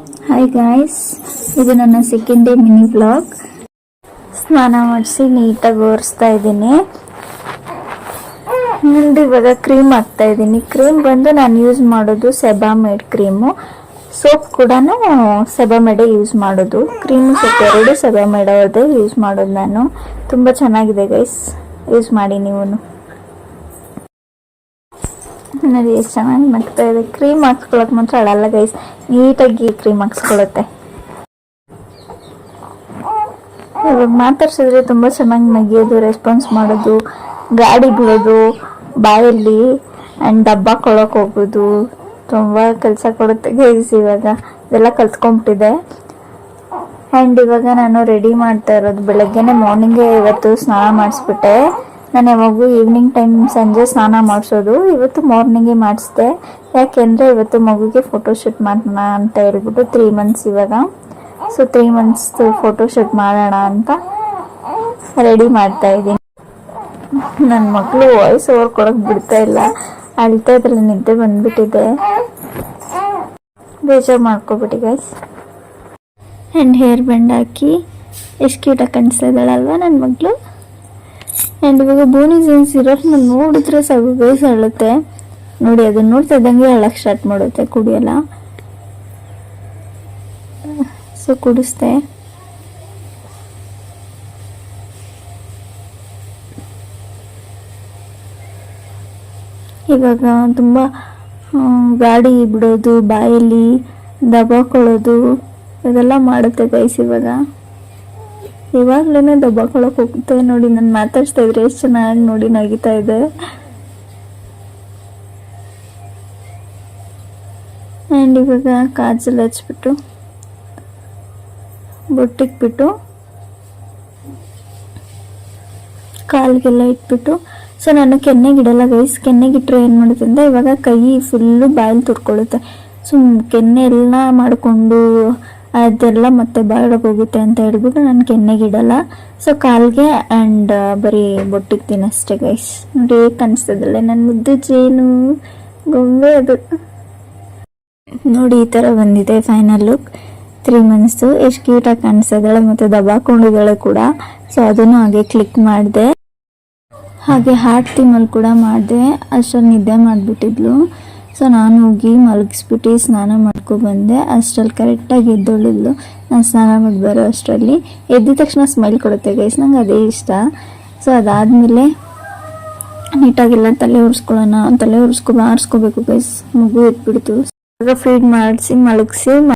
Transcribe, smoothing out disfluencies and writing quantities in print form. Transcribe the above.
Hi guys, ಇದು ನನ್ನ second day mini vlog. ಸ್ನಾನ ಮಾಡಿಸಿ ನೀಟಾಗಿ ಒರೆಸ್ತಾ ಇದ್ದೀನಿ. ಮುಂದೆ ಇವಾಗ ಕ್ರೀಮ್ ಹಾಕ್ತಾ ಇದ್ದೀನಿ. ಕ್ರೀಮ್ ಬಂದು ನಾನು ಯೂಸ್ ಮಾಡೋದು ಸೆಬಾಮೇಡ್ ಕ್ರೀಮು. ಸೋಪ್ ಕೂಡ ಸೆಬಾಮೇಡೇ ಯೂಸ್ ಮಾಡೋದು. ಕ್ರೀಮು ಸೋಪ್ ಎರಡು ಸೆಬಾಮೇಡ್ ಅವ್ರದ್ದೇ ಯೂಸ್ ಮಾಡೋದು ನಾನು. ತುಂಬ ಚೆನ್ನಾಗಿದೆ ಗೈಸ್, ಯೂಸ್ ಮಾಡಿ ನೀವು. ನೋಡಿ ಎಷ್ಟು ಚೆನ್ನಾಗಿ ನಗ್ತಾ ಇದೆ. ಕ್ರೀಮ್ ಹಾಕ್ಸ್ಕೊಳಕ್ ಮಾತ್ರ ಅಳಲ್ಲ ಗೈಸ್, ನೀಟಾಗಿ ಕ್ರೀಮ್ ಹಾಕ್ಸ್ಕೊಳತ್ತೆ. ಇವಾಗ ಮಾತಾಡ್ಸಿದ್ರೆ ತುಂಬ ಚೆನ್ನಾಗಿ ನಗಿಯೋದು, ರೆಸ್ಪಾನ್ಸ್ ಮಾಡೋದು, ಗಾಡಿ ಬಿಡೋದು ಬಾಯಲ್ಲಿ ಆ್ಯಂಡ್ ಡಬ್ಬ ಕೊಡೋಕೆ ಹೋಗೋದು ತುಂಬ ಕೆಲಸ ಕೊಡುತ್ತೆ ಗೈಸ್. ಇವಾಗ ಇದೆಲ್ಲ ಕಲ್ತ್ಕೊಂಡ್ಬಿಟ್ಟಿದೆ. ಆ್ಯಂಡ್ ಇವಾಗ ನಾನು ರೆಡಿ ಮಾಡ್ತಾ ಇರೋದು. ಬೆಳಗ್ಗೆನೆ ಮಾರ್ನಿಂಗೇ ಇವತ್ತು ಸ್ನಾನ ಮಾಡಿಸ್ಬಿಟ್ಟೆ. ನಾನು ಯಾವಾಗೂ ಈವ್ನಿಂಗ್ ಟೈಮ್ ಸಂಜೆ ಸ್ನಾನ ಮಾಡಿಸೋದು, ಇವತ್ತು ಮಾರ್ನಿಂಗೇ ಮಾಡಿಸ್ದೆ. ಯಾಕೆಂದರೆ ಇವತ್ತು ಮಗುಗೆ ಫೋಟೋಶೂಟ್ ಮಾಡೋಣ ಅಂತ ಹೇಳ್ಬಿಟ್ಟು 3 months ಇವಾಗ. ಸೊ 3 months ಫೋಟೋಶೂಟ್ ಮಾಡೋಣ ಅಂತ ರೆಡಿ ಮಾಡ್ತಾ ಇದ್ದೀನಿ. ನನ್ನ ಮಕ್ಕಳು ವಾಯ್ಸ್ ಓವರ್ ಕೊಡೋಕೆ ಬಿಡ್ತಾ ಇಲ್ಲ, ಅಳ್ತಾ ಇದ್ರಲ್ಲಿ ನಿದ್ದೆ ಬಂದ್ಬಿಟ್ಟಿದೆ. ಬೇಜಾರು ಮಾಡ್ಕೊಬಿಟ್ಟು ಗೈಸ್. ಆ್ಯಂಡ್ ಹೇರ್ ಬ್ಯಾಂಡ್ ಹಾಕಿ ಎಷ್ಟು ಕ್ಯೂಟಾಗಿ ಕಾಣಿಸ್ತಾ ಇದ್ದಾಳಲ್ವ ನನ್ನ ಮಗಳು. ಆ್ಯಂಡ್ ಇವಾಗ ಬೋನಿ ಜೀನ್ಸ್ ಇರೋದನ್ನ ನೋಡಿದ್ರೆ ಸಾಕು ಗೈಸ್ ಅಳುತ್ತೆ. ನೋಡಿ, ಅದನ್ನ ನೋಡ್ತಾ ಇದ್ದಂಗೆ ಅಳಕ್ಕೆ ಸ್ಟಾರ್ಟ್ ಮಾಡುತ್ತೆ, ಕುಡಿಯಲ್ಲ. ಸೊ ಕುಡಿಸ್ದೆ. ಇವಾಗ ತುಂಬ ಗಾಡಿ ಬಿಡೋದು, ಬಾಯಲ್ಲಿ ದಬಾಕೊಳ್ಳೋದು ಇದೆಲ್ಲ ಮಾಡುತ್ತೆ ಗೈಸ್. ಇವಾಗಲೇ ದಬ್ಬಾಕೊಳಕ್ಕೆ ಹೋಗುತ್ತೆ. ನೋಡಿ, ನಾನು ಮಾತಾಡ್ಸ್ತಾ ಇದ್ರೆ ಎಷ್ಟು ಚೆನ್ನಾಗಿ ನೋಡಿ ನಗಿತಾ ಇದೆ. ಆ್ಯಂಡ್ ಇವಾಗ ಕಾಜಲ್ ಹಚ್ಬಿಟ್ಟು ಬೊಟ್ಟಿಕ್ಬಿಟ್ಟು ಕಾಲಿಗೆಲ್ಲ ಇಟ್ಬಿಟ್ಟು, ಸೊ ನಾನು ಕೆನ್ನೆಗಿಡಲ್ಲ ಗೈಸ್. ಕೆನ್ನೆಗಿಟ್ರೆ ಏನು ಮಾಡುತ್ತೆ ಅಂದರೆ ಇವಾಗ ಕೈ ಫುಲ್ಲು ಬಾಯಲ್ಲಿ ತುರ್ಕೊಳ್ಳುತ್ತೆ. ಸೊ ಕೆನ್ನೆ ಎಲ್ಲ ಮಾಡಿಕೊಂಡು ಅದೆಲ್ಲ ಮತ್ತೆ ಬಾಯಿಗೆ ಹೋಗುತ್ತೆ ಅಂತ ಹೇಳ್ಬಿಟ್ಟು ನಾನು ಕೆನ್ನೆಗಿಡಲ್ಲ. ಸೊ ಕಾಲ್ಗೆ ಆ್ಯಂಡ್ ಬರೀ ಬೊಟ್ಟಿಗ್ತೀನಿ ಅಷ್ಟೇ ಗೈಸ್. ನೋಡಿ ಹೇಗೆ ಕಾಣಿಸ್ತದಲ್ಲ ನನ್ನ ಮುದ್ದು ಜೇನು ಗೊಂಬೆ ಅದು. ನೋಡಿ ಈ ಥರ ಬಂದಿದೆ ಫೈನಲ್ ಲುಕ್. 3 months ಎಷ್ಟು ಕ್ಯೂಟಾಗಿ ಕಾಣಿಸ್ತಿದ್ದಾಳೆ ಮತ್ತು ದಬಾಕೊಂಡಿದ್ದಾಳೆ ಕೂಡ. ಸೊ ಅದನ್ನು ಹಾಗೆ ಕ್ಲಿಕ್ ಮಾಡಿದೆ. ಹಾಗೆ ಹಾರ್ಟ್ ಥೀಮಲ್ಲಿ ಕೂಡ ಮಾಡಿದೆ. ಅಷ್ಟರಲ್ಲಿ ನಿದ್ದೆ ಮಾಡಿಬಿಟ್ಟಿದ್ಲು. ಸೊ ನಾನು ಹೋಗಿ ಮಲಗಿಸ್ಬಿಟ್ಟು ಸ್ನಾನ ಮಾಡ್ಕೊಬಂದೆ. ಅಷ್ಟರಲ್ಲಿ ಕರೆಕ್ಟಾಗಿ ಎದ್ದೊಳಿದ್ಲು. ನಾನು ಸ್ನಾನ ಮಾಡಿ ಬರೋ ಅಷ್ಟರಲ್ಲಿ ಎದ್ದ ತಕ್ಷಣ ಸ್ಮೈಲ್ ಕೊಡುತ್ತೆ ಗೈಸ್, ನಂಗೆ ಅದೇ ಇಷ್ಟ. ಸೊ ಅದಾದಮೇಲೆ ನೀಟಾಗೆಲ್ಲ ತಲೆ ಆರಿಸ್ಕೋಬೇಕು ಗೈಸ್. ಮಗು ಎದ್ಬಿಡ್ತು. ಇವಾಗ ಫೀಡ್ ಮಾಡಿಸಿ ಮಲಗಿಸಿ